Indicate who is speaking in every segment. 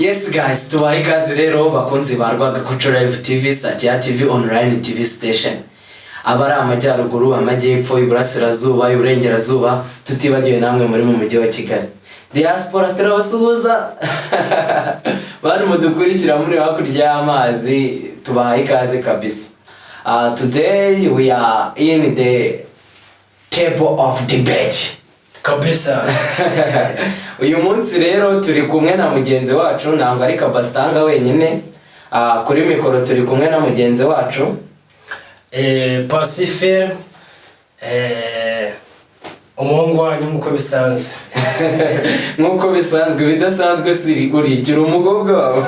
Speaker 1: Yes guys, tubaye ikaze rero bakunzi ba Rwagakoco Live TV, Satya TV online TV station. Abari amajyaruguru, amajyepfo, iburasirazuba, iburengerazuba, tutibagiwe namwe muri mu mujyi wa Kigali. Diaspora turabasuhuza. Bari mudukurikira muri hakurya y'amazi, tubaye ikaze kabisa. Today we are in the table of debate.
Speaker 2: Kabisa.
Speaker 1: Uyu munsi rero turi kumwe na mugenzi wacu, ntabwo ari Kabastanga wenyine. Kuri mikoro turi kumwe na mugenzi wacu
Speaker 2: Pacifique, umuhungu wanyu nkuko bisanzwe.
Speaker 1: Nkuko bisanzwe, bidasanzwe siri urigira umugobwa wawe.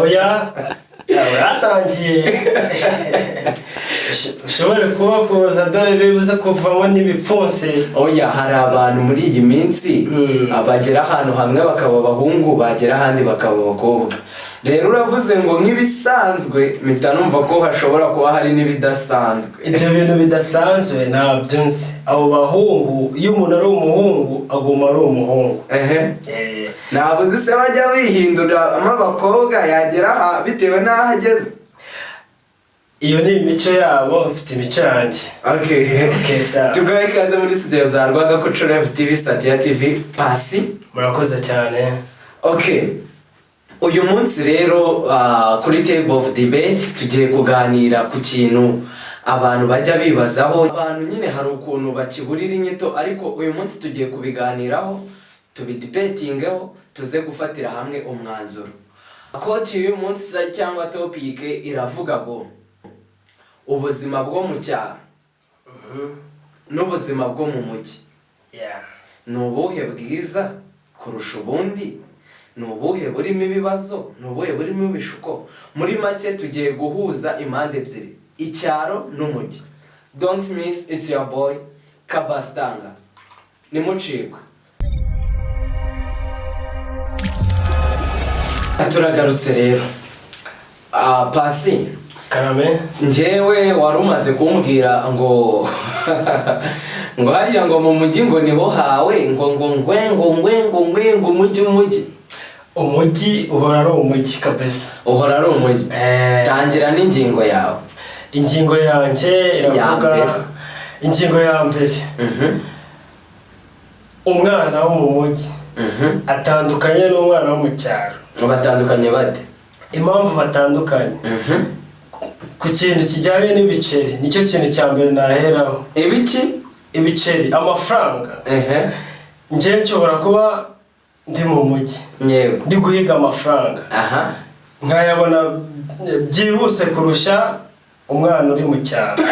Speaker 2: Oya yatangiye. Ushobora kuba kuza dore bibuze kuvamo n'ibipfunse.
Speaker 1: Oya, hari abantu muri iyi minsi abagera ahantu hamwe bakaba abahungu, bagera ahandi bakaba abakobwa. Rero uravuze ngo nk'ibisanzwe, mpita numva ko hashobora kuba hari n'ibidasanzwe.
Speaker 2: Ibyo bintu bidasanzwe ntabyo nzi. Abo bahungu, iyo umuntu ari umuhungu aguma ari umuhungu.
Speaker 1: Ntabwo uzi se bajya bihindura amabakobwa yagera bitewe n'aho ageze.
Speaker 2: Iyo ni imico yabo, ufite imico yanjye.
Speaker 1: Okay,
Speaker 2: sawa.
Speaker 1: Tugaye ikaze muri studio za Rwagakoco Live TV, Satya TV, Pasi.
Speaker 2: Murakoze cyane.
Speaker 1: Okay. Uyu munsi rero kuri table of debate tugiye kuganira ku kintu abantu bajya bibazaho. Abantu nyine hari ukuntu bakiburira inyito, ariko uyu munsi tugiye kubiganiraho, tubidebatingeho, tuze gufatira hamwe umwanzuro. Quote y'uyu munsi cyangwa topic iravuga ngo ubuzima bwo mu cyaro n'ubuzima bwo mu mujyi ni ubuhe bwiza kurusha ubundi, ni ubuhe burimo ibibazo, ni ubuhe burimo ibishuko. Muri make tugiye guhuza impande ebyiri, icyaro n'umujyi. Don't miss, it's your boy Kabastanga. Nimucikwe. Turagarutse rero. Pasi
Speaker 2: Karame,
Speaker 1: njyewe wari umaze kumbwira ngo ngo hariya ngo mu mujyi ngo niho hawe ngo umujyi
Speaker 2: umujyi uhora ari umujyi kabisa.
Speaker 1: Uhora ari umujyi. Tangira n'ingingo yawe.
Speaker 2: Ingingo yanjye iravuga, ingingo ya mbere, umwana wo mu mujyi atandukanye n'umwana wo mu cyaro.
Speaker 1: Batandukanye bate?
Speaker 2: Impamvu batandukanye, ku kintu kijyanye n'ibiceri, nicyo kintu cya mbere naheraho.
Speaker 1: Ibiki?
Speaker 2: Ibiceri, amafaranga. Njye nshobora kuba ndi mu mujyi,
Speaker 1: yego,
Speaker 2: ndi guhiga amafaranga, nkayabona byihuse kurusha umwana uri mu cyaro.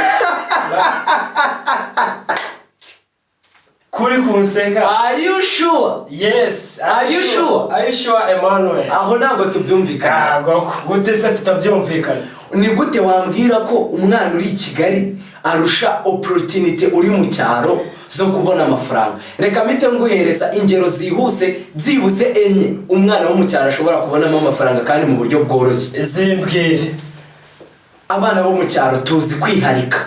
Speaker 2: Kuri kunseka.
Speaker 1: Are you sure?
Speaker 2: Yes.
Speaker 1: Are you sure?
Speaker 2: Are you sure, Emmanuel?
Speaker 1: Aho ntabwo tubyumvikana.
Speaker 2: Gute se tutabyumvikana?
Speaker 1: Ni gute wambwira ko umwana uri i Kigali arusha opportunity uri mu cyaro zo kubona amafaranga? Reka mpite nguhereza ingero zihuse byibuze enye umwana wo mu cyaro ashobora kubonamo amafaranga kandi mu buryo bworoshye.
Speaker 2: Zimbwire.
Speaker 1: Abana bo mu cyaro tuzi kwiharika.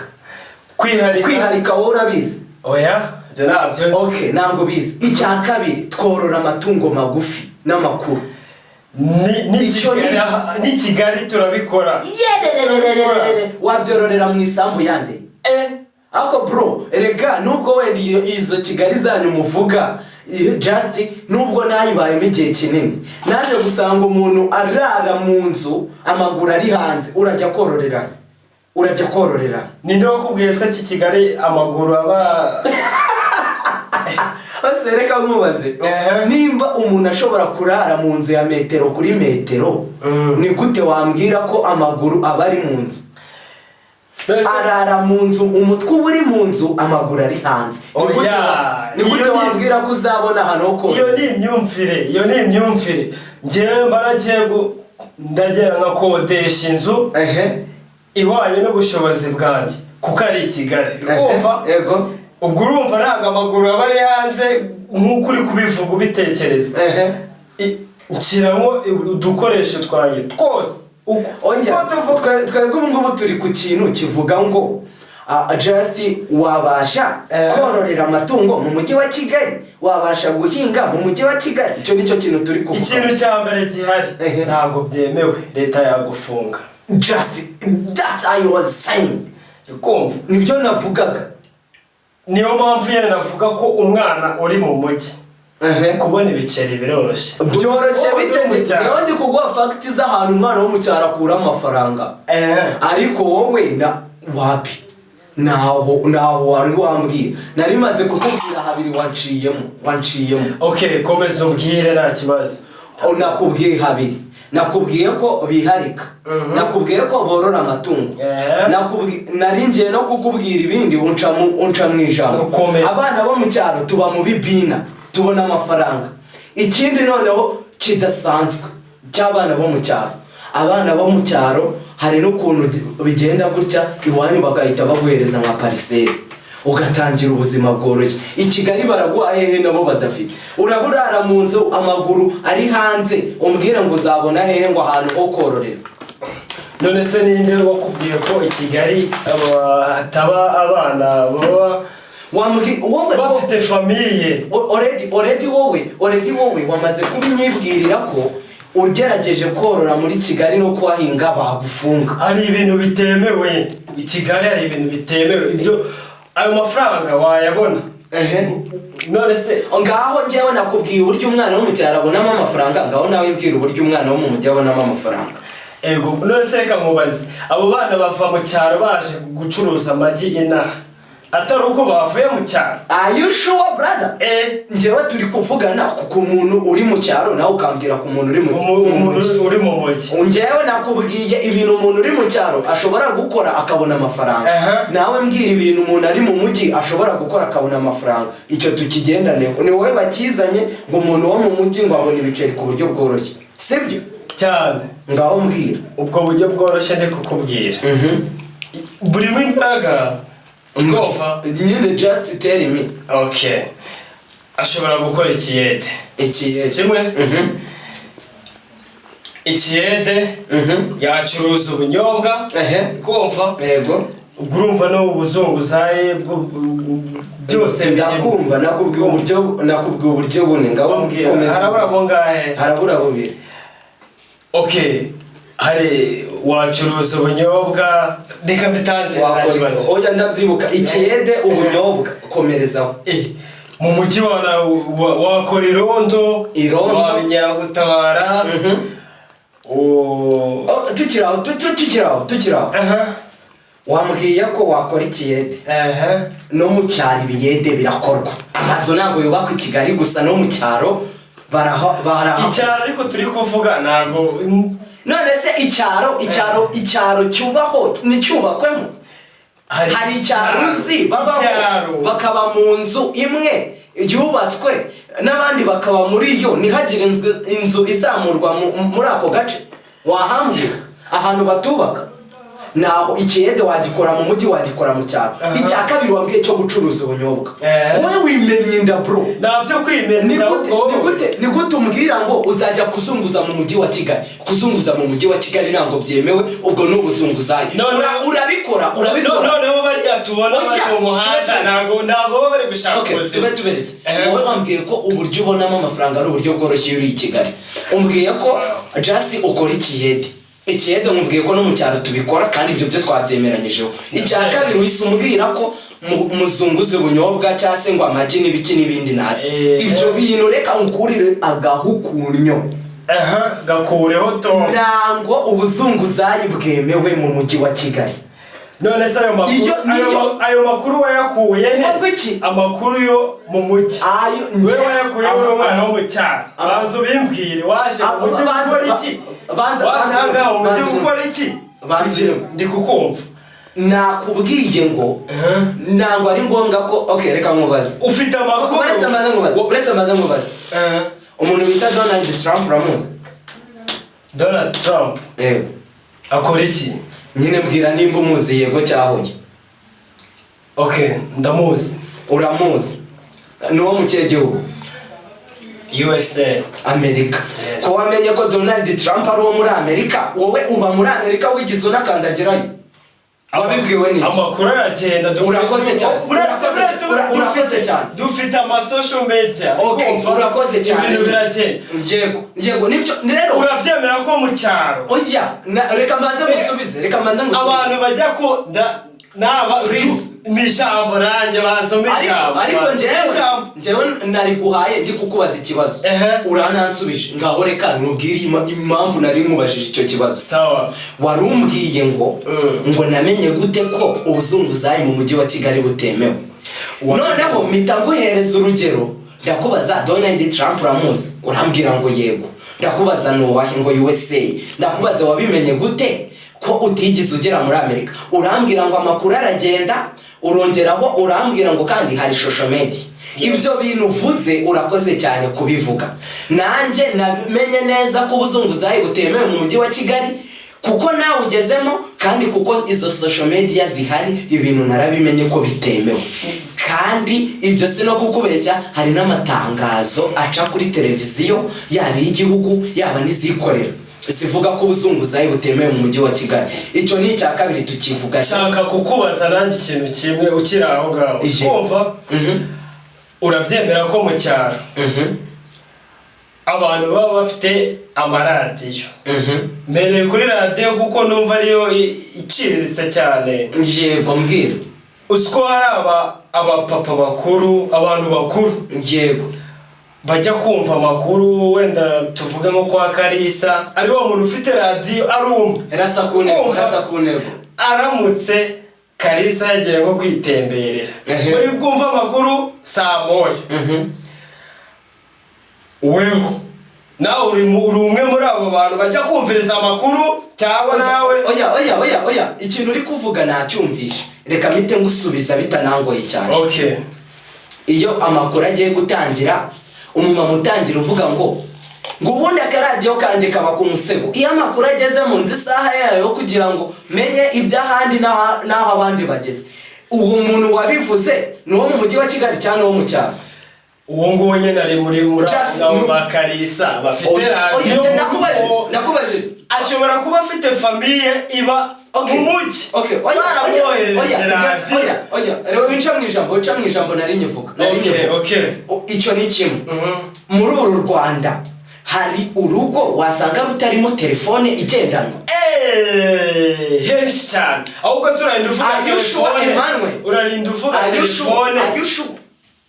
Speaker 1: Kwiharika wowe urabizi?
Speaker 2: Oya, byo nabyo.
Speaker 1: Okay, ntabwo bizi. Icya kabiri, tworora amatungo magufi n'amakuru.
Speaker 2: Ni Kigali turabikora.
Speaker 1: Wabyororera mu isambu yande? Ako bro, erega nubwo wenda izo Kigali zanyu muvuga just nubwo nayibayemo igihe kinini, naje gusanga umuntu arara mu nzu amaguru ari hanze, urajya kororera. Ninde
Speaker 2: wakubwiye se ki Kigali amaguru aba?
Speaker 1: Base reka mubaze, nimba umuntu ashobora kurara mu nzu ya metero kuri metero, ni gute wambwira ko amaguru aba ari mu nzu? Arara mu nzu, umutwe uri mu nzu, amaguru ari hanze. Ni gute wambwira ko uzabona hano ko?
Speaker 2: Iyo ni imyumvire. Njyewe mbaragiye ndagera nka kodesha inzu ihwanye n'ubushobozi bwanjye, kuko ari i Kigali. Urumva?
Speaker 1: Yego.
Speaker 2: Ubwo urumva ntabwo amaguru aba ari hanze nk'uko uri kubivuga ubitekereza. Nshyiramo udukoresho twanjye twose.
Speaker 1: Twebwe ubu ngubu turi ku kintu kivuga ngo just wabasha kororera amatungo mu mujyi wa Kigali, wabasha guhinga mu mujyi wa Kigali. Icyo nicyo kintu turi kuvuga.
Speaker 2: Ikintu cya mbere gihari ntabwo byemewe, leta yagufunga.
Speaker 1: Just that I was saying.
Speaker 2: Kumva
Speaker 1: nibyo navugaga.
Speaker 2: Niyo mpamvu yene navuga ko umwana uri mu mujyi kubona ibiceri biroroshye.
Speaker 1: Byoroshye bitendetse. Ndi kuguha facts z'ahantu umwana wo mu cyaro akura amafaranga. Ariko wowe na wapi? Naho wari wambwira. Nari maze kukubwira habiri wanciyemo.
Speaker 2: Okay, komeza umbwire nta kibazo.
Speaker 1: Nakubwiye habiri. Nakubwiye ko biharika. Nakubwiye ko borora amatungo. Nari ngiye no kukubwira ibindi unca mu ijambo. Abana bo mu cyaro tuba mu bibina, tubona amafaranga. Ikindi noneho kidasanzwe cy'abana bo mu cyaro. Abana bo mu cyaro hari n'ukuntu bigenda gutya iwanyu bagahita baguhereza nka parcelle ugatangira ubuzima bworoshye. I Kigali baraguhaye hehe nabo badafite. Uraburara mu nzu amaguru ari hanze umbwira ngo uzabona hehe ngo ahantu ho kororera.
Speaker 2: None se ninde wakubwiye ko I Kigali hataba abana baba
Speaker 1: wowe
Speaker 2: bafite famille?
Speaker 1: Already wowe wamaze kubinyibwirira ko ugerageje korora muri Kigali no kwahinga bagufunga.
Speaker 2: Ari ibintu bitemewe. I Kigali ari ibintu bitemewe. Ibyo ayo mafaranga wayabona. None se
Speaker 1: ngaho ngewe nakubwiye uburyo umwana wo mu cyaro abonamo amafaranga, ngaho nawe mbwira uburyo umwana wo mu mujyi abonamo amafaranga.
Speaker 2: Ego none se kamubaze abo bana bava mu cyaro baje gucuruza amagi inaha atari uko bavuye mu cyaro?
Speaker 1: Are you sure brother? Ngewe turi kuvugana ku muntu uri mu cyaro nawe ukambwira ku muntu uri
Speaker 2: mu mujyi.
Speaker 1: Ngewe nakubwiye ibintu umuntu uri mu cyaro ashobora gukora akabona amafaranga. Nawe mbwira ibintu umuntu ari mu mujyi ashobora gukora akabona amafaranga. Icyo tukigendane. Ni wowe bakizanye ngo umuntu wo mu mujyi ngo abone ibiceri ku buryo bworoshye. Sibyo?
Speaker 2: Cyane.
Speaker 1: Ngaho mbwira.
Speaker 2: Ubwo buryo bworoshye ndi kukubwira. Burimo imbaraga.
Speaker 1: Nyine just tell me.
Speaker 2: Okay. Ashobora gukora ikiyede. Kimwe. Ikiyede yacuruza ubunyobwa. Kumva?
Speaker 1: Yego.
Speaker 2: Urumva no ubuzunguzaye byose
Speaker 1: ndakumva. Nakubwiye uburyo bune ngaho
Speaker 2: harabura bongahe?
Speaker 1: Harabura bubiri.
Speaker 2: Okay. Hari wacuruza ubunyobwa reka bitangiye
Speaker 1: nakibazo. Oya ndabyibuka ikiyede ubunyobwa komerezaho.
Speaker 2: Mu mujyi wakora irondo wabinyaragutabara.
Speaker 1: Tukiraho. Wambwiye ko wakora ikiyede. No mu cyaro ibiyede birakorwa. Amazu ntabwo yubakwa I Kigali gusa no mu cyaro baraha.
Speaker 2: Icyaro ariko turi kuvuga ntabwo.
Speaker 1: None se icyaro cyubaho nicyubakwemo. Hari icyaro uzi bakaba mu nzu imwe yubatswe n'abandi bakaba muri yo ntihagire inzu izamurwa muri ako gace. Wahambye ahantu batubaka. Naho ikiyede wagikora mu mujyi wagikora mu cyaro. Icya kabiri wambwiye cyo gucuruza ubunyobwa. Wowe wimenye inda bro.
Speaker 2: Nabyo kwimenya.
Speaker 1: Nigute umbwira ngo uzajya kuzunguza mu mujyi wa Kigali? Kuzunguza mu mujyi wa Kigali ntabwo byemewe, ubwo no guzunguzaye. Urabikora.
Speaker 2: Noneho bari yatubona bari mu muhanda ntabwo bari gushaka
Speaker 1: ubuzima. Tuberetse. Wowe wambwiye ko uburyo ubonamo amafaranga ari uburyo bworoshye uri I Kigali. Umbwiye ko just ukora ikiyede. Ikiyede mubwiye ko no mu cyaro tubikora kandi ibyo byo twabyemeranyijeho. Icya kabiri wise umbwira ko muzunguze ubunyobwa cyase ngo amagi n'ibiki n'ibindi nazi. Ibyo bintu reka ngukurire agahukunyo.
Speaker 2: Gakureho to.
Speaker 1: Ntango ubuzunguzayi bwemewe mu mujyi wa Kigali.
Speaker 2: None se ayo makuru wayakuye he? Amakuru yo mu mujyi. Wewe wayakuye n'umwana wo mu cyaro. Abanzu bimbwire waje mu mujyi gukora iki? Wasanga mu mujyi gukora iki? Ndi kukumva.
Speaker 1: Nakubwiye ngo ntango ari ngombwa ko okay reka nkubaze. Ufite amakuru. Uretse amaze nkubaze. Umuntu bita Donald Trump uramuzi?
Speaker 2: Donald Trump? Akora iki?
Speaker 1: Nyine mbwira nimba umuzi yego cyahuye.
Speaker 2: Okay, ndamuzi.
Speaker 1: Uramuzi? Nuwo mu kihe gihugu?
Speaker 2: USA.
Speaker 1: Amerika. Ko wamenye ko Donald Trump ari uwo muri Amerika, wowe uba muri Amerika wigize unakandagirayo? Wabibwiwe ni
Speaker 2: amakuru aragenda
Speaker 1: urakoze cyane
Speaker 2: dufite ama social media
Speaker 1: urakoze cyane
Speaker 2: ibintu biratenda
Speaker 1: yego nibyo rero
Speaker 2: uravyemera ko mu cyaro
Speaker 1: oya reka mbanze musubize
Speaker 2: abantu bajya ko naba mishambo ranjye bazomeshambo
Speaker 1: ariko njyewe nari guhaye ndi kukubaza ikibazo uranansubije ngaho reka nubwire impamvu nari nkubajije icyo kibazo
Speaker 2: sawa
Speaker 1: warumbwiye ngo namenye gute ko ubuzunguzayi mu mujyi wa Kigali butemewe noneho mpita nguhereza urugero ndakubaza Donald Trump uramuzi urambwira ngo yego ndakubaza nuwahe ngo USA ndakubaza wabimenye gute ko utigeze ugera muri Amerika urambwira ngo amakuru aragenda urongeraho urambwira ngo kandi hari social media ibyo bintu uvuze urakoze cyane kubivuga nanjye namenye neza ko ubuzunguzayi butemewe mu mujyi wa Kigali kuko nawe ugezemo kandi kuko izo social media zihari ibintu narabimenye ko bitemewe kandi ibyo si no kukubeshya hari n'amatangazo aca kuri televiziyo yaba y'igihugu yaba n'izikorera sivuga ko ubuzunguzayi butemewe mu mujyi wa Kigali icyo ni icya kabiri tukivuga
Speaker 2: cyaka kukubaza nanjye ikintu kimwe ukiri aho ngaho kumva urabyemera ko mu cyaro abantu baba bafite amaradiyo mbereye kuri radiyo kuko numva ariyo iciriritse cyane
Speaker 1: yego mbwira
Speaker 2: uziko hari abapapa bakuru abantu bakuru
Speaker 1: yego
Speaker 2: bajya kumva amakuru wenda tuvuge nko kwa Kalisa ari wo muntu ufite radiyo ari umwe
Speaker 1: rasa ku ntego
Speaker 2: aramutse Kalisa yagiye nko kwitemberera muri bwumva amakuru saa moya weho nawe uri umwe muri abo bantu bajya kumviriza amakuru cyangwa nawe
Speaker 1: oya ikintu uri kuvuga nacyumvishe reka mpite ngusubiza bitanangoye cyane iyo amakuru agiye gutangira umumama utangira uvuga ngo ubundi akaradiyo kanjye kaba ku musego iyo amakuru ageze mu nzi isaha yayo kugira ngo menye iby'ahandi n'aho abandi bageze uwo muntu wabivuze ni uwo mu mujyi wa Kigali cyangwa uwo mu cyaro
Speaker 2: uwo nguwo nyine ari muri abo ba Kalisa bafite radiyo
Speaker 1: ndakubaje
Speaker 2: ashobora kuba afite famiye iba mu mujyi baramwoherereje radiyo
Speaker 1: rero wica mu ijambo nari nyivuga icyo ni kimwe muri uru Rwanda hari urugo wasanga rutarimo telefone igendanwa
Speaker 2: henshi cyane ahubwo turarinda uvuga telefone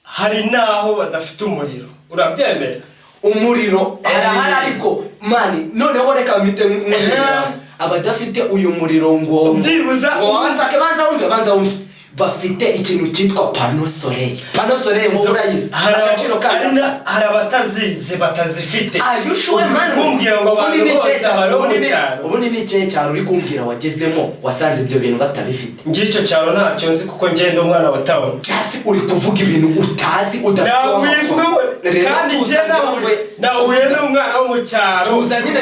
Speaker 2: hari naho badafite umuriro urabyemera
Speaker 1: umuriro harahari ariko mani noneho reka mpite abadafite uyu muriro ngo
Speaker 2: byibuza
Speaker 1: banza wumve bafite ikintu cyitwa pano soleil mu burayizi agaciro kandi
Speaker 2: hari abatazize batazifite
Speaker 1: ayushuwe mani
Speaker 2: kumbwira ngo abantu bose
Speaker 1: ubundi ni cye cyaro uri kumbwira wagezemo wasanze ibyo bintu batabifite
Speaker 2: ngicyo cyaro ntacyo nzi kuko ngenda umwana watabona
Speaker 1: just uri kuvuga ibintu utazi udafite
Speaker 2: kandi nawe n'umwana wo mu cyaro
Speaker 1: tuzanyine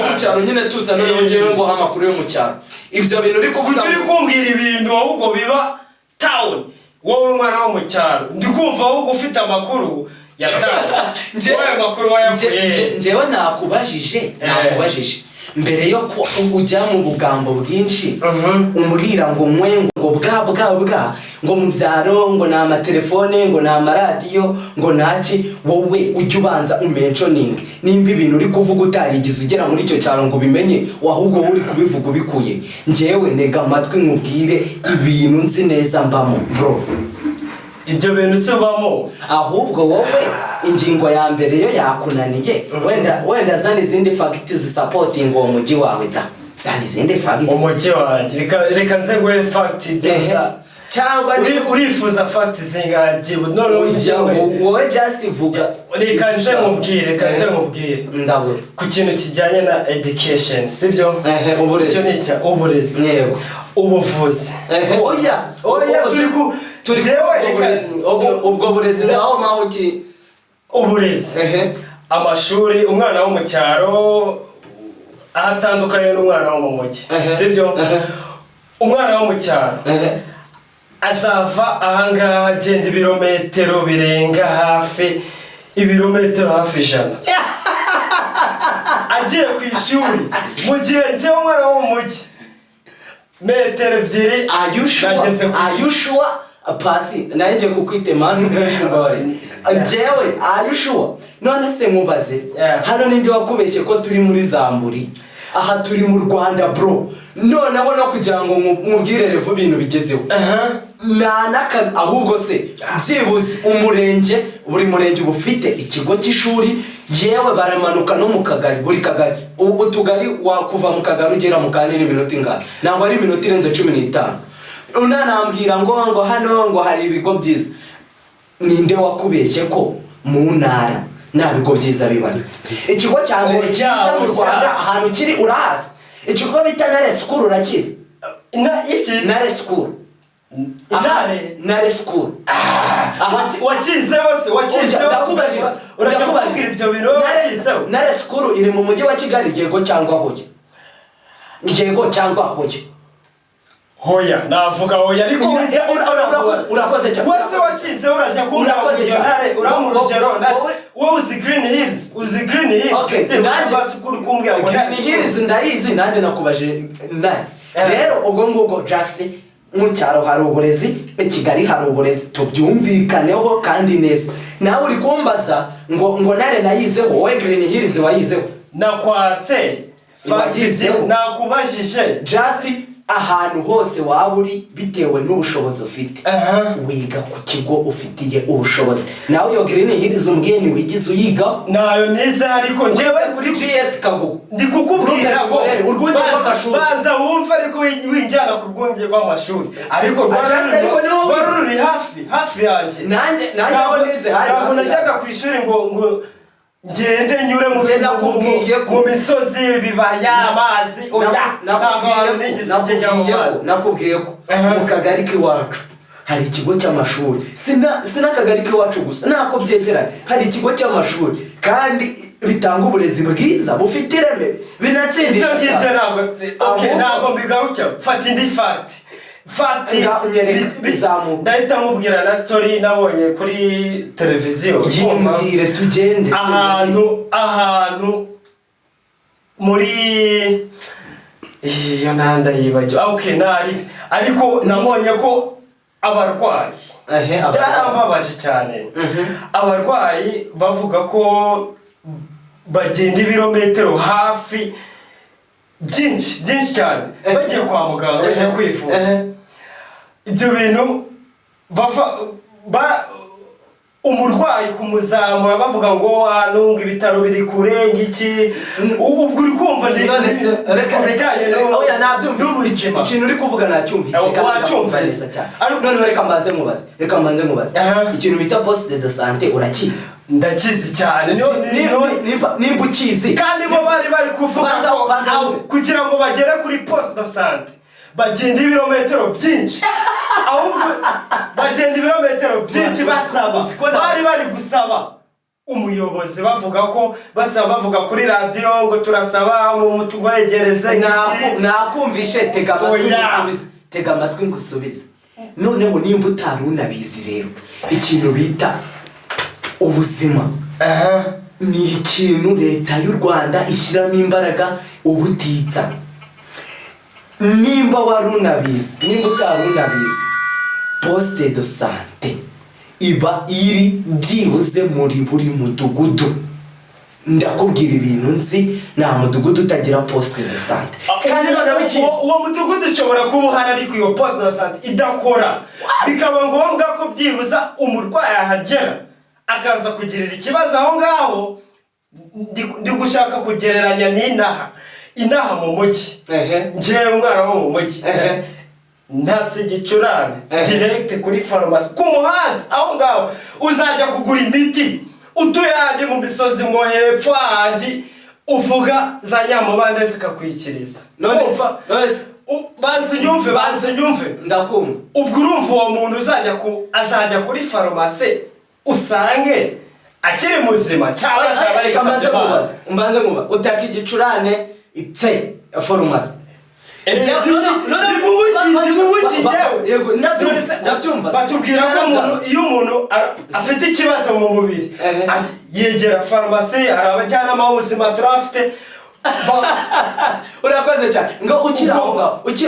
Speaker 1: mu cyaro nyine tuzana nongewe ngo amakuru yo mu cyaro ibyo bintu uri kuvuga
Speaker 2: uri kumbwira ibintu ahubwo biba town wowe umwana wo mu cyaro ndi kumva ahubwo ufite amakuru ya town wowe amakuru wayakuye
Speaker 1: njyewe nakubajije mbere yo ko ujya mu bugambo bwinshi umbwira ngo mwe ngo bwa ngo mu byaro ngo na amatelefone ngo na amaradiyo ngo naki wowe ujya ubanza umentioning nimba ibintu uri kuvuga utarigize ugera muri icyo cyaro ngo bimenye ahubwo uri kubivuga ubikuye njyewe ntega amatwi nkubwire ibintu nzi neza mbamo bro
Speaker 2: ibyo bintu subamo
Speaker 1: ahubwo wowe ingingo ya mbere yo yakunaniye wenda zani izindi facts zisupporting uwo mujyi wawe da zani izindi facts
Speaker 2: umujyi wanjye reka nze ngwe fact byose
Speaker 1: cyangwa
Speaker 2: urifuza fact zingaje none
Speaker 1: wowe just vuga
Speaker 2: reka nze mubwire
Speaker 1: ndabura
Speaker 2: ku kintu kijyanye na education sibyo
Speaker 1: uburezi
Speaker 2: cyo ni cya uburezi
Speaker 1: yego
Speaker 2: ubuvuzi
Speaker 1: oya turi ubwo burezi ngaho mahuti
Speaker 2: uburezi amashuri umwana wo mu cyaro ahatandukanye n'umwana wo mu mujyi sibyo umwana wo mu cyaro azava ahangaha agenda ibirometero birenga hafi ibirometero hafi 100 agiye ku ishuri mu gihe njye umwana wo mu mujyi metero ebyiri.
Speaker 1: Ayushua pasi nanjye kukwite manu ngore jewe ayushua none se mubaze hano ninde wakubeshye ko turi muri Zamburi aha turi mu Rwanda bro noneho no kugira ngo mubwire revo ibintu bigezeho naka ahubwo se byibuze umurenge buri murenge bufite ikigo cy'ishuri yewe baramanuka no mu kagari buri kagari utugari wakuva mu kagari ugera mu kanini minota ingana nangwa ari minota irenze 15 unanambwira ngo hano ngo hari ibigo byiza ninde wakubeshye ko mu ntara nta bigo byiza bibari ikigo cya mbere cyiza mu Rwanda ahantu kiri urahazi ikigo bita Nare School urakizi Nare School Nare School
Speaker 2: wakizeho se wakizeho
Speaker 1: ndakubajira
Speaker 2: ibyo bintu wakizeho
Speaker 1: Nare School iri mu mujyi wa Kigali yego cyangwa hoye
Speaker 2: hoya navuga hoya ariko
Speaker 1: urakoze cyane
Speaker 2: wese wakizeho uraje kumva Nare uramurugero wowe uzi Green Hills
Speaker 1: okay nanjye
Speaker 2: basukuru kumbwira
Speaker 1: Green Hills ndayizi nanjye nakubaje Nare rero ubwo ngubwo just mu cyaro hari uburezi Kigali hari uburezi tubyumvikaneho kandi neza nawe uri kumbaza ngo Nare nayizeho wowe Green Hills wayizeho
Speaker 2: nakwatse fagizeho nakubajije
Speaker 1: just ahantu hose waburi bitewe n'ubushobozi ufite wiga ku kigo ufitiye ubushobozi nawe yo Green Hills umbwiye wigize uyiga
Speaker 2: nayo niza ariko njewe
Speaker 1: kuri GS Kagugu
Speaker 2: ndi kukubwira ngo
Speaker 1: urwunge rw'amashuri
Speaker 2: baza wumva ariko winjana ku rwunge rw'amashuri ariko ruri hafi yanjye
Speaker 1: nanjye aho nize hari
Speaker 2: ntabwo najyaga ku ishuri ngo ngende nyure mu misozi bibaya amazi
Speaker 1: nakubwiye ko mu kagari k'iwacu hari ikigo cy'amashuri sina kagari k'iwacu gusa nako byegeranye hari ikigo cy'amashuri kandi bitanga uburezi bwiza bufite ireme binatsindisha
Speaker 2: ntabwo mbigaruke fata indi fati ndahita nkubwira na story nabonye kuri televiziyo
Speaker 1: yimbwire tugende
Speaker 2: ahantu muri iyo ntanda yibagiwe ariko nabonye ko abarwayi byarambabaje cyane abarwayi bavuga ko bagenda ibirometero hafi byinshi cyane bagiye kwa muganga bagiye kwivuza ibyo bintu umurwayi kumuzamura bavuga ngo nunga ibitaro biri kure ngiki ubwo uri kumva
Speaker 1: ikintu uri kuvuga nacyumvise ariko none reka mbanze mubaze ikintu bita poste de santé urakizi
Speaker 2: ndakizi cyane
Speaker 1: nimba ukizi
Speaker 2: kandi bo bari kuvuga ko kugira ngo bagere kuri poste de santé bagenda ibirometero byinshi ahubwo bagenda ibirometero byinshi basaba bari gusaba umuyobozi bavuga kuri radio ngo turasaba mu tugwegereze
Speaker 1: nakumvishe tega amatwi ngusubize noneho nimba utarunabizi rero ikintu bita ubuzima ni ikintu leta y'u Rwanda ishyiramo imbaraga ubutitsa nimba warunabizi nimba utarunabizi poste de santé iba iri byibuze muri buri mudugudu ndakubwira ibintu nzi nta mudugudu utagira poste de santé
Speaker 2: kandi uwo mudugudu ushobora kuba uhari ariko iyo poste de santé idakora bikaba ngombwa ko byibuza umurwayi ahagera akaza kugirira ikibazo aho ngaho ndi gushaka kugereranya inaha mu mujyi ngewe umwana wo mu mujyi ntatse igicurane direct kuri farumasi ku muhanda aho ngaho uzajya kugura imiti utuyandi mu misozi mo hepfo ahandi uvuga za nyamubande zikakwikiriza banze nyumve
Speaker 1: ndakumva
Speaker 2: ubwo urumva uwo muntu azajya kuri farumasi usange akiri muzima cyangwa
Speaker 1: mbanze mubaze utaka igicurane itse farumasi
Speaker 2: batubwira ko iyo umuntu afite ikibazo mu mubiri yegera farumasi hari abajyanama b'ubuzima turafite
Speaker 1: urakoze cyane ngo ukira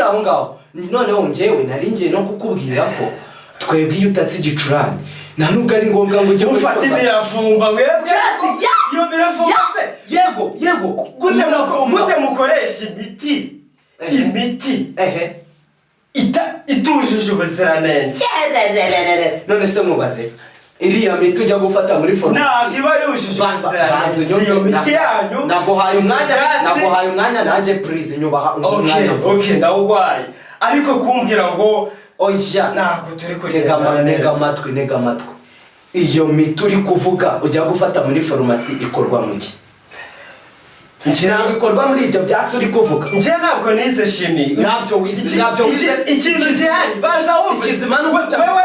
Speaker 1: aho ngaho noneho njyewe nari ngiye no kukubwira ko twebwe iyo utatse igicurane nta nubwo ari ngombwa ngo ujye
Speaker 2: ufata imiravumba webwe iyo miravumba se
Speaker 1: yego
Speaker 2: gute mukoresha imiti itujuje ubuziranenge
Speaker 1: none se mubaze iriya miti ujya gufata muri farumasi
Speaker 2: ntabwo iba yujuje ubuziranenge iyo miti yanyu
Speaker 1: naguhaye umwanya nanjye purize nyubaha umwanya
Speaker 2: okay ndawugwaye ariko kumbwira ngo
Speaker 1: oya
Speaker 2: ntabwo turi kugenda
Speaker 1: nega amatwi iyo miti uri kuvuga ujya gufata muri farumasi ikorwa mu ki ntabwo ikorwa muri ibyo byatsi uri kuvuga
Speaker 2: njye ntabwo nize shimi
Speaker 1: ntabyo wize
Speaker 2: ikintu gihari baza wumva wowe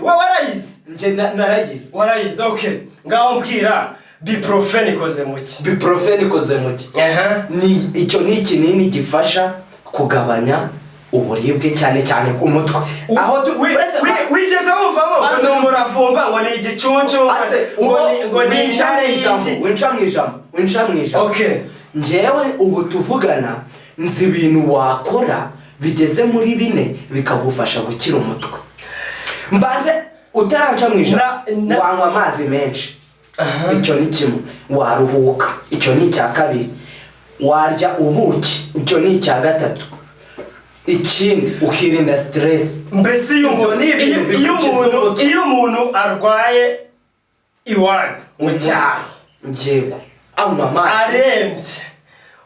Speaker 2: warayize
Speaker 1: njye narayize
Speaker 2: warayize okay ngaho mbwira biprofen ikoze mu ki
Speaker 1: ni icyo ni ikinini gifasha kugabanya uburibwe cyane umutwe
Speaker 2: aho wigeze wumvamo ngo ni umuravumba ngo ni igicuncu ngo ni
Speaker 1: winca mu ijambo
Speaker 2: okay
Speaker 1: njyewe ubu tuvugana nzi ibintu wakora bigeze muri 4 bikagufasha gukira umutwe mbanze utaranca mu ijambo wanywa amazi menshi icyo ni kimwe waruhuka icyo ni icya kabiri warya ubuki icyo ni icya gatatu ikindi ukirinda stress
Speaker 2: mbese iyo umuntu arwaye iwanyu mu cyaro
Speaker 1: njyego amazi
Speaker 2: arembye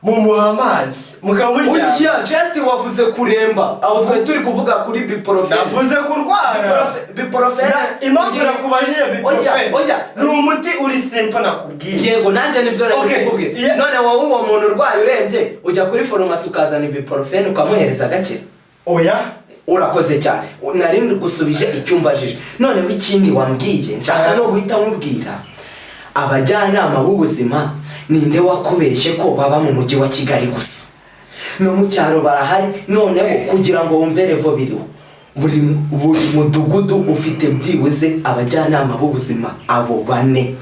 Speaker 2: mumuha amazi mukamurya
Speaker 1: oya just wavuze kuremba aho twe turi kuvuga kuri biprofen
Speaker 2: navuze kurwara
Speaker 1: biprofen
Speaker 2: impamvu nakubajije biprofen ni umuti uri simple nakubwiye
Speaker 1: yego nanjye nibyo nakubwiye none wowe uwo muntu urwaye urembye ujya kuri farumasi ukazana biprofen ukamuhereza gake
Speaker 2: oya
Speaker 1: urakoze cyane nari gusubije icyumbajije none w'ikindi wambwiye nshaka no guhita mubwira abajyanama b'ubuzima ninde wakubeshye ko baba mu mujyi wa Kigali gusa no mu cyaro barahari noneho kugira ngo wumve revo biriho buri mudugudu ufite byibuze abajyanama b'ubuzima abo bane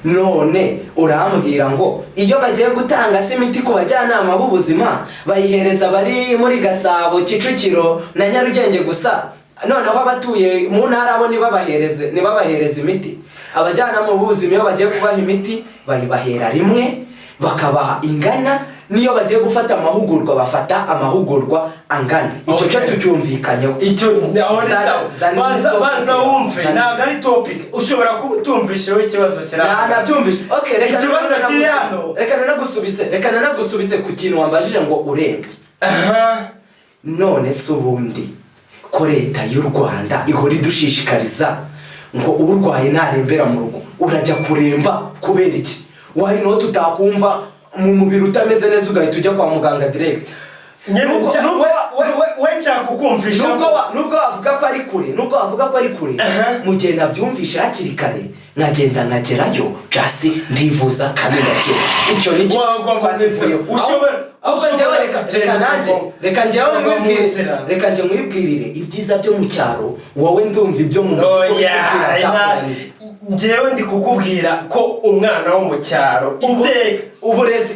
Speaker 1: none urambwira ngo iyo bagiye gutanga imiti ku bajyanama b'ubuzima bayihereza bari muri Gasabo Kicukiro na Nyarugenge gusa noneho abatuye mu ntara bo nibabahereza imiti abajyanama b'ubuzima iyo bagiye kubaha imiti bayibahera rimwe bakabaha ingana niyo bagiye gufata amahugurwa bafata amahugurwa angana icyo cyo tucyumvikanyeho
Speaker 2: icyo baza wumve ntabwo ari topic ushobora kuba utumvisheho ikibazo kirahari
Speaker 1: nabyumvishe okay
Speaker 2: ikibazo kiri hano
Speaker 1: reka nanagusubize ku kintu wambajije ngo urembye none se ubundi ko leta y'u Rwanda ihora idushishikariza ngo urwaye ntarembera mu rugo urajya kuremba kubera iki why not utakumva mu mubiri utameze neza ugahita ujya kwa muganga direct
Speaker 2: we nshaka kukumvisha
Speaker 1: nubwo wavuga ko ari kure mu gihe nabyumvishe hakiri kare nkagenda nkagerayo just ndivuza kandi ngakira icyo ni cyo twatuvuyeho reka njye mwibwirire ibyiza byo mu cyaro wowe ndumva ibyo mu mujyi
Speaker 2: njyewe ndi kukubwira ko umwana wo mu cyaro
Speaker 1: uburezi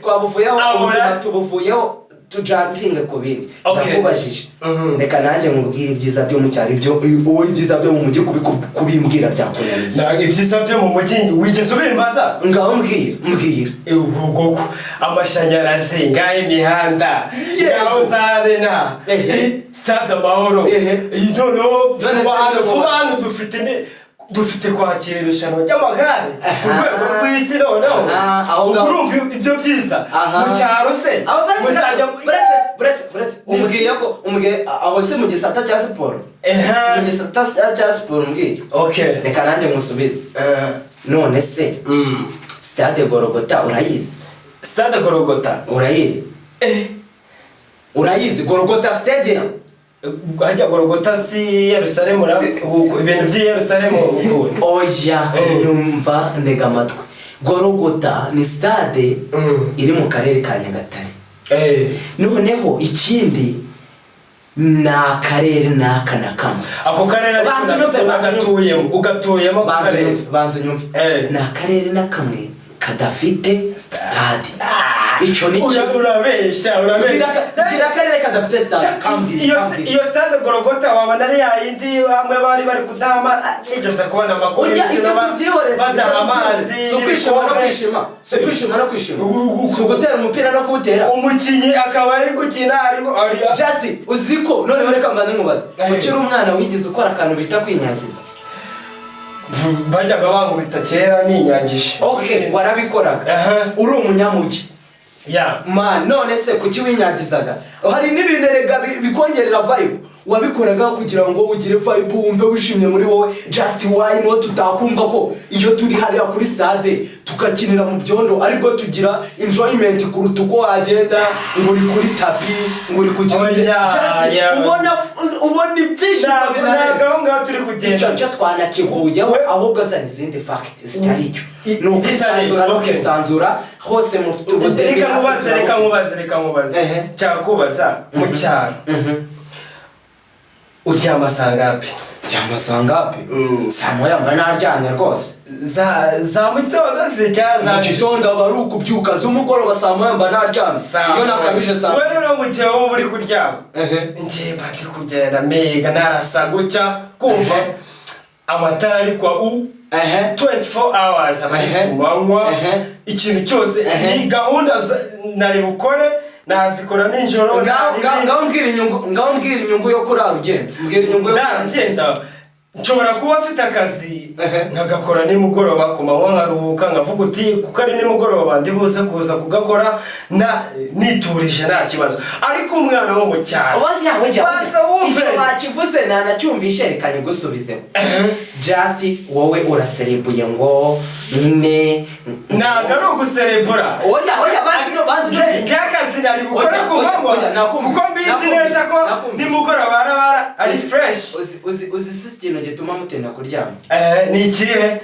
Speaker 1: twabuvuyeho ubuzima tubuvuyeho tujampinge ku bindi ndakubajije reka nanjye nkubwire ibyiza byo mu cyaro ibyo wowe ibyiza byo mu mujyi kubimbwira byakunaniye
Speaker 2: ibyiza byo mu mujyi wigeze ubimbaza
Speaker 1: ngaho mbwira
Speaker 2: ubwo amashanyarazi ngaho imihanda ngaho za arena stade amahoro noneho vuba hano dufite kwakira irushanwa ry'amagare ku rwego rw'isi noneho urumva ibyo byiza mu cyaro se muzajya
Speaker 1: umubwiye ko aho se mu gisata cya siporo mu gisata cya siporo mbwira reka nanjye musubize none se stade Gorogota urayizi
Speaker 2: stade Gorogota
Speaker 1: urayizi Gorogota stadium
Speaker 2: hajya Gorogota si Yerusalemu ibintu by'i Yerusalemu
Speaker 1: oya nyumva ntega amatwi Gorogota ni stade iri mu karere ka Nyagatare noneho ikindi ni akarere n'aka na kamwe
Speaker 2: ako karere ugatuyemo
Speaker 1: banza nyumve ni akarere na kamwe kadafite stade. Icyo ni
Speaker 2: urabeshya
Speaker 1: gira akarere kadafite stade.
Speaker 2: Iyo stade Gorogota wabana ari yayindi hamwe bari kudama igeze kubona amakuru
Speaker 1: badama amazi so kwishima no kwishima so gutera umupira no kuwutera
Speaker 2: umukinyi akaba ari gukina ariko
Speaker 1: just uziko none reka mbanze nkubaza ukiri umwana wigize ukora akantu bita kwinyagiza
Speaker 2: bajyaga bankubita kera ninyagisha
Speaker 1: okay warabikoraga uri umunyamugi man none se kuki winyagizaga hari n'ibintu rega bikongerera vibe wabikoraga kugira ngo ugire vibe wumve wishimye muri wowe just why not utakumva ko iyo turi hariya kuri stade tukakinira mu byondo ariko tugira enjoyment kuruta uko wagenda ngo uri kuri tapi ngo uri kugenda ubona ibyishimo
Speaker 2: ntabwo turi kugenda
Speaker 1: cyo twanakivuye ahubwo za n'izindi fact zitari cyo no kwisanzura hose mufite
Speaker 2: ubudehe reka nkubaze cyakubaza mu cyaro uryama sangapi
Speaker 1: saa moya mba naryamye rwose
Speaker 2: za mugitondo
Speaker 1: za gitondo bari ukubyuka z'umugoroba saa moya mba naryamye iyo nakabije saa
Speaker 2: wewe no mu gihe wowe uri kuryama njye mbati kugenda mega narasa gutya kumva amatara ari kwa 24 hours kumanywa ikintu cyose ni gahunda nari bukore nazikora ninjoro
Speaker 1: ngaho mbwira inyungu yo kurara ugenda mbwira inyungu yo
Speaker 2: ngenda nshobora kuba afite akazi nkagakora nimugoroba ku manywa nkaruhuka nkavuga uti kuko ari nimugoroba ndi buze kuza kugakora niturije nta kibazo ariko umwana wo mu cyaro
Speaker 1: icyo bakivuze nanacyumvishe reka nyigusubizeho just wowe uraserebuye ngo nyine
Speaker 2: ntabwo ari uguserebura njyakazi nari gukora ku manywa kuko mbizi neza ko nimugoroba arabara ari fresh
Speaker 1: uzi si ikintu gituma mutenda kuryama
Speaker 2: ni ikihe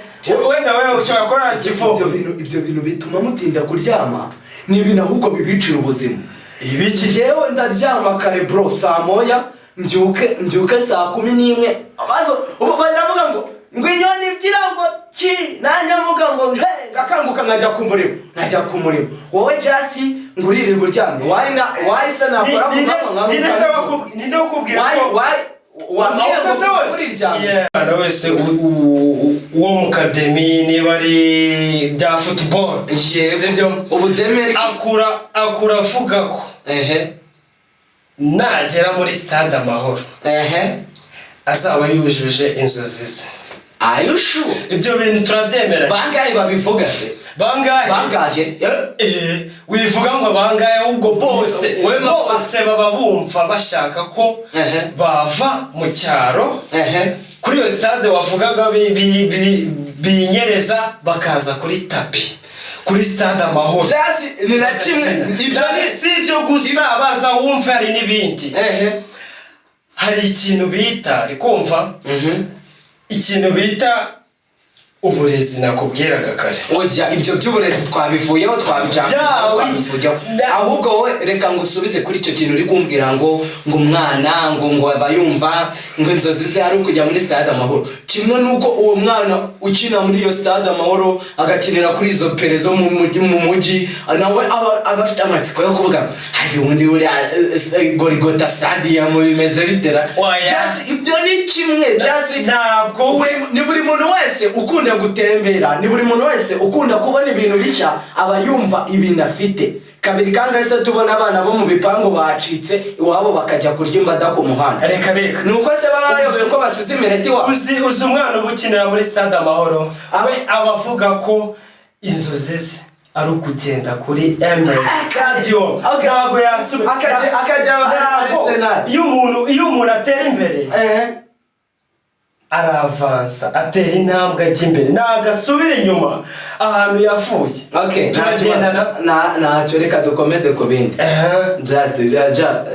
Speaker 2: wenda wewe ushobora gukora kifu
Speaker 1: ibyo bintu bituma mutinda kuryama ni ibintu ahubwo bibicira ubuzima ibiki yewe ndaryama kare bro saa moya mbyuke saa 11 abantu baravuga ngo inyoni ibyira ngo nanjye mvuga ngo gakanguka nkajya ku murimo wowe jasi ngurire guryama wahise nakora
Speaker 2: ninde ukubwira ko umwana wese uwo mu kademi niba ari bya football akura avuga ko nagera muri stade Amahoro azaba yujuje inzozi ze
Speaker 1: ayushu
Speaker 2: ibyo bintu turabyemera
Speaker 1: bangaye babivuga se bangaye
Speaker 2: wivuga ngo bangaye ahubwo bose baba bumva bashaka ko bava mu cyaro kuri iyo stade wavugaga binyereza bakaza kuri tapi kuri stade Amahoro
Speaker 1: ni na kimwe
Speaker 2: si ibyo gusa baza wumva hari n'ibindi hari ikintu bita rikumva ikintu bita uburezi nakubwiraga kare
Speaker 1: oya ibyo by'uburezi twabivuyeho twabivuyeho ahubwo wowe reka ngusubize kuri icyo kintu uri kumbwira ngo umwana ngo abayumva ngo inzozi ze ari ukujya muri stade Amahoro kimwe nuko uwo mwana ukina muri iyo stade Amahoro agakinira kuri izo pere zo mu mujyi nawe aba afite amatsiko yo kuvuga hari ubundi uri Gorogota stadium bimeze bitera just ibyo ni kimwe just
Speaker 2: ntabwo
Speaker 1: ni buri muntu wese ukunda gutembera ni buri muntu wese ukunda kubona ibintu bishya aba yumva ibintu afite kabiri kangahe se tubona abana bo mu bipango bacitse iwabo bakajya kurya imbada ku muhanda
Speaker 2: reka
Speaker 1: nuko se baba bayoboye ko basize imireti wa
Speaker 2: uzi umwana ubukinira muri stade Amahoro we abavuga ko inzozi ze ari ukugenda kuri stadium ntabwo yasubira
Speaker 1: akajya Arsenal
Speaker 2: iyo umuntu atera imbere aravansa atera intambwe ajya imbere nagasubira inyuma ahantu yavuye
Speaker 1: ntacyo reka dukomeze ku bindi just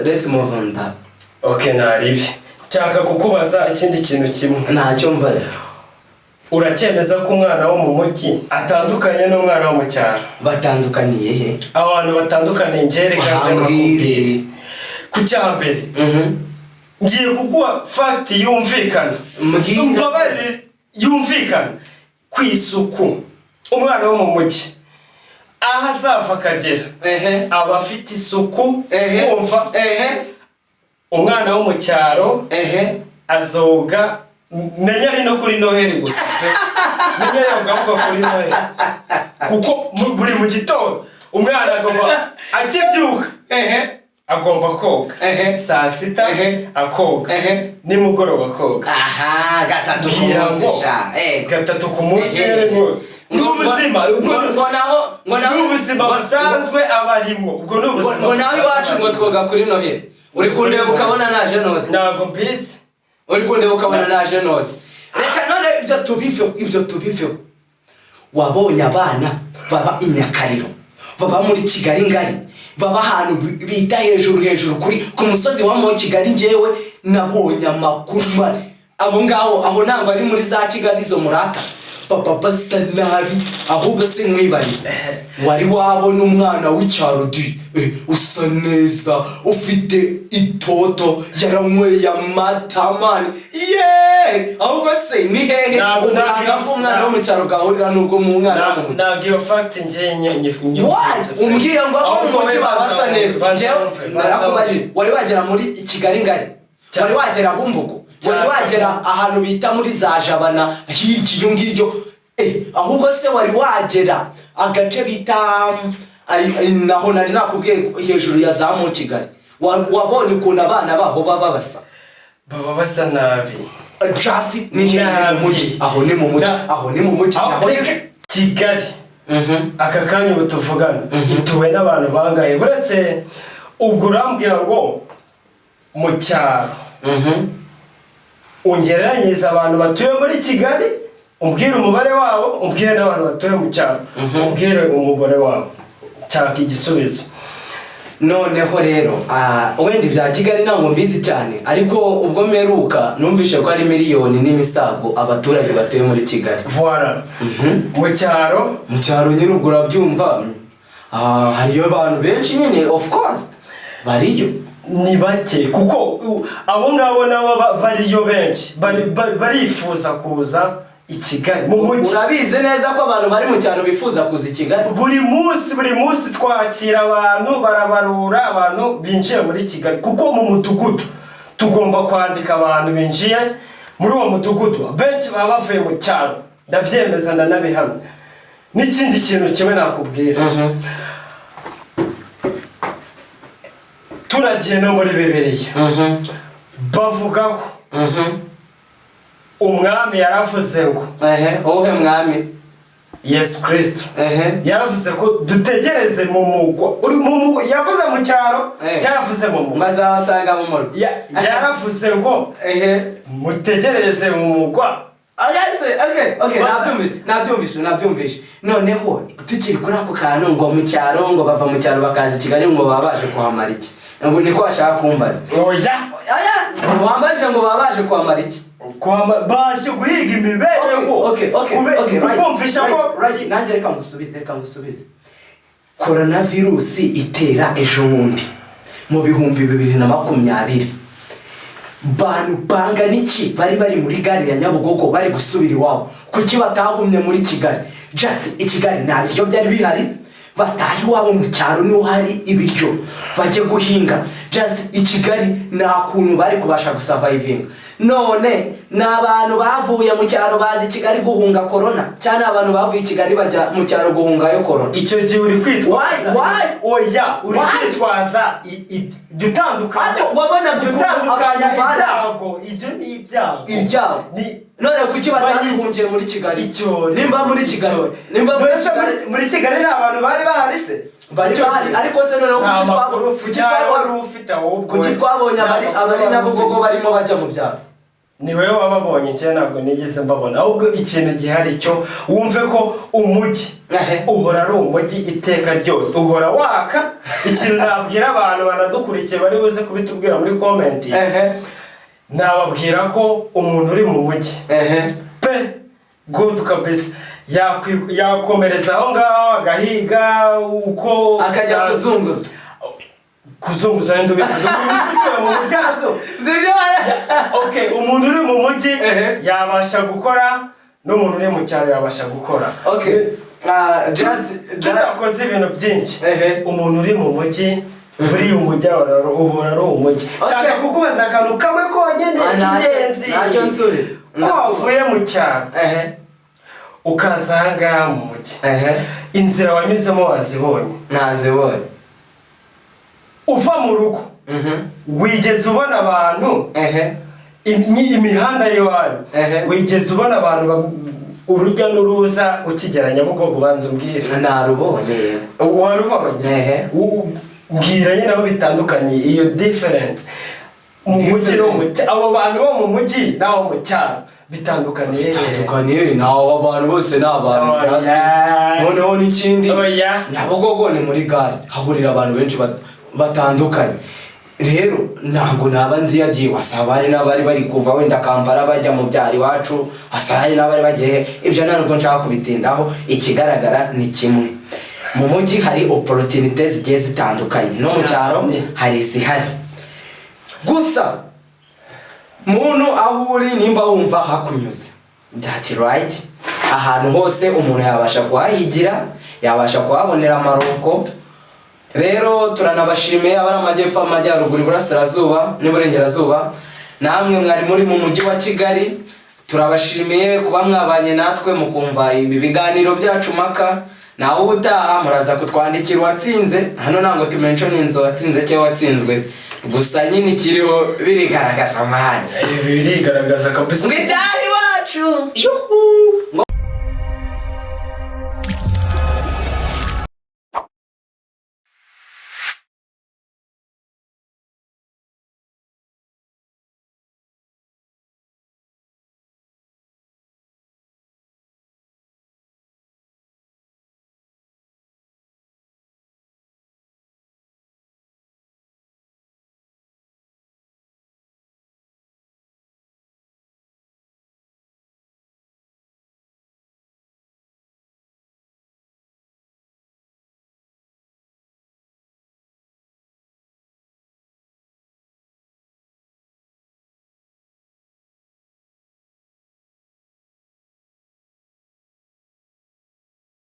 Speaker 1: let's move on that
Speaker 2: naribi nshaka kukubaza ikindi kintu kimwe
Speaker 1: ntacyo mbaza
Speaker 2: uracyemeza ko umwana wo mu mujyi atandukanye n'umwana wo mu cyaro
Speaker 1: batandukaniye he
Speaker 2: abantu batandukaniye ngerekaze
Speaker 1: bakubwire
Speaker 2: ku cyambere ngiye kuguha fact yumvikana mbabarire yumvikana ku isuku umwana wo mu mujyi aha azava akagera aba afite isuku wumva umwana wo mu cyaro azoga menya ari no kuri Noheli gusa menya yoga kuri Noheli kuko buri mu gitondo umwana agomba akibyuka agomba koga saa sita akoga nimugoroba koga
Speaker 1: gatatu ku munsi sha
Speaker 2: gatatu ku munsi n'ubuzima n'ubuzima busanzwe abarimo ubwo n'ubuzima
Speaker 1: ngo nawe iwacu ngo twoga kuri Noheli uri kundeba ukabona naje noze
Speaker 2: ntabwo mbese
Speaker 1: uri kundeba ukabona naje noze reka none ibyo tubivyo wabonye abana baba inyakariro baba muri Kigali ngari baba ahantu bita hejuru ku musozi wa Kigali ngewe nabonye amakuru mari abo ngaho aho ntabwo ari muri za Kigali zo murata papa basa nabi ahubwo se mwibarize wari wabona umwana w'icyaro usa neza ufite itoto yaranyweye amata mani ahubwo se ni hehe umwana wo mu cyaro gahurira n'ubwo mu mwana wo mu mujyi
Speaker 2: ntabwo iyo fact ngenye
Speaker 1: umbwiye ngo abo mu mujyi basa neza narakubajije wari wagera muri Kigali ngari wari wagera Bumbogo wari wagera ahantu bita muri za Jabana hirya ngiyo ahubwo se wari wagera agace bita naho nari nakubwiye hejuru ya za mu Kigali wabonye ukuntu abana baho baba basa
Speaker 2: nabi
Speaker 1: jasi ni mu mujyi aho ni mu mujyi
Speaker 2: Kigali aka kanya butuvugana ituwe n'abantu bangaye buretse ubwo urambwira ngo mu cyaro ungereranyiriza abantu batuye muri Kigali umbwire umubare wabo umbwire n'abantu batuye mu cyaro umbwire umubare wabo cyaka igisubizo
Speaker 1: noneho rero wenda ibya Kigali ntabwo mbizi cyane ariko ubwo meruka numvishe ko ari miliyoni n'imisago abaturage batuye muri Kigali
Speaker 2: voilà mu
Speaker 1: cyaro nyine ubwo urabyumva hariyo abantu benshi nyine of course bariyo
Speaker 2: ni bake kuko abo ngabo nabo bariyo benshi barifuza kuza i Kigali mu mujyi
Speaker 1: urabizi neza ko abantu bari mu cyaro bifuza kuza i Kigali
Speaker 2: buri munsi twakira abantu barabarura abantu binjiye muri Kigali kuko mu mudugudu tugomba kwandika abantu binjiye muri uwo mudugudu benshi baba bavuye mu cyaro ndavyemeza ndanabihamya n'ikindi kintu kimwe nakubwira turagiye no muri Bibiliya bavuga ko umwami yaravuze ngo
Speaker 1: ohe mwami
Speaker 2: Yesu Kristo yaravuze ko dutegereze mu mugwa yavuze mu cyaro cyavuze mu mugwa
Speaker 1: bazabasanga mu murwa
Speaker 2: yaravuze ngo mutegereze mu mugwa
Speaker 1: okay nabyumvishe noneho tukiri kuri ako kantu ngo mu cyaro ngo bava mu cyaro bakaza i Kigali ngo baba baje kuhamara iki ngo niko bashaka kumbaza wambaje ngo baba baje kuhamara iki
Speaker 2: baje guhiga imibereho
Speaker 1: kukumvisha ko nanjye reka ngusubize coronavirus itera ejo bundi mu 2020 bantu banga niki bari muri gare ya Nyabugogo bari gusubira iwabo kuki batagumye muri Kigali just i Kigali nta byo byari bihari batahi wabo mu cyaro niho hari ibiryo bajye guhinga just i Kigali nta kuntu bari kubasha gusurviving none n'abantu bavuye mu cyaro bazi Kigali guhunga corona cyane abantu bavuye Kigali bajya mu cyaro guhunga yo corona
Speaker 2: icyo gihe uri kwitwaza oya uri kwitwaza dutandukanye
Speaker 1: wabona
Speaker 2: dutandukanya ibyago ibyo ni ibyago
Speaker 1: none kuki batahungiye muri Kigali nimba muri Kigali
Speaker 2: muri Kigali n'abantu bari bahari se
Speaker 1: ariko se none kuki twabonye abari Nyabugogo barimo bajya mu byaro
Speaker 2: ni wewe wababonye cyane ntabwo nigeze mbabona ahubwo ikintu gihari cyo wumve ko umujyi uhora ari umujyi iteka ryose uhora waka ikintu nabwira abantu banadukurikiye bari buze kubitubwira muri comment nababwira ko umuntu uri mu mujyi pe good kabisa yakomereza aho ngaho agahiga uko
Speaker 1: akajya
Speaker 2: kuzunguza ndo bivuze mu mujyazo
Speaker 1: zibyo
Speaker 2: okay umuntu uri mu mujyi yabasha gukora n'umuntu uri mu cyaro yabasha gukora
Speaker 1: okay
Speaker 2: tudakoze ibintu byinshi umuntu uri mu mujyi buri umujyi ubura ari umujyi cyangwa kukubaza akantu kamwe konyine k'ingenzi ko wavuye mu cyaro ukaza ahangaha mu mujyi inzira wanyuzemo wazibonye
Speaker 1: ntazibonye
Speaker 2: uva mu rugo wigeze ubona abantu imihanda y'iwanyu wigeze ubona abantu urujya n'uruza ukigera Nyabugogo banza umbwire
Speaker 1: narubonye
Speaker 2: warubonye mbwira nyine aho bitandukanye iyo different mu mujyi abo bantu bo mu mujyi n'abo mu cyaro bitandukaniye
Speaker 1: naho abantu bose ni abantu noneho n'ikindi Nyabugogo ni muri gare hahurira abantu benshi batandukanye rero ntabwo naba nzi yagiye wasaba hari n'abari bari kuva wenda Kampala bajya mu byaro iwacu wasaba hari n'abari bagiye ibyo ntabwo nshaka kubitindaho ikigaragara ni kimwe mu mujyi hari opportunities zigiye zitandukanye no mu cyaro hari izihari gusa muntu aho uri nimba wumva hakunyuze that's right ahantu hose umuntu yabasha kuhahigira yabasha kuhabonera amaroko rero turanabashimiye abari amajyepfo amajyaruguru iburasirazuba n'iburengerazuba namwe mwari muri mu mujyi wa Kigali turabashimiye kuba mwabanye natwe mukumva ibi biganiro byacu maka nawe ubutaha muraza kutwandikira watsinze hano ntabwo tumention inzo watsinze cyangwa watsinzwe gusa nyine kiriho birigaragaza amahane
Speaker 2: birigaragaza kabisa
Speaker 1: ngitahi wacu yuhu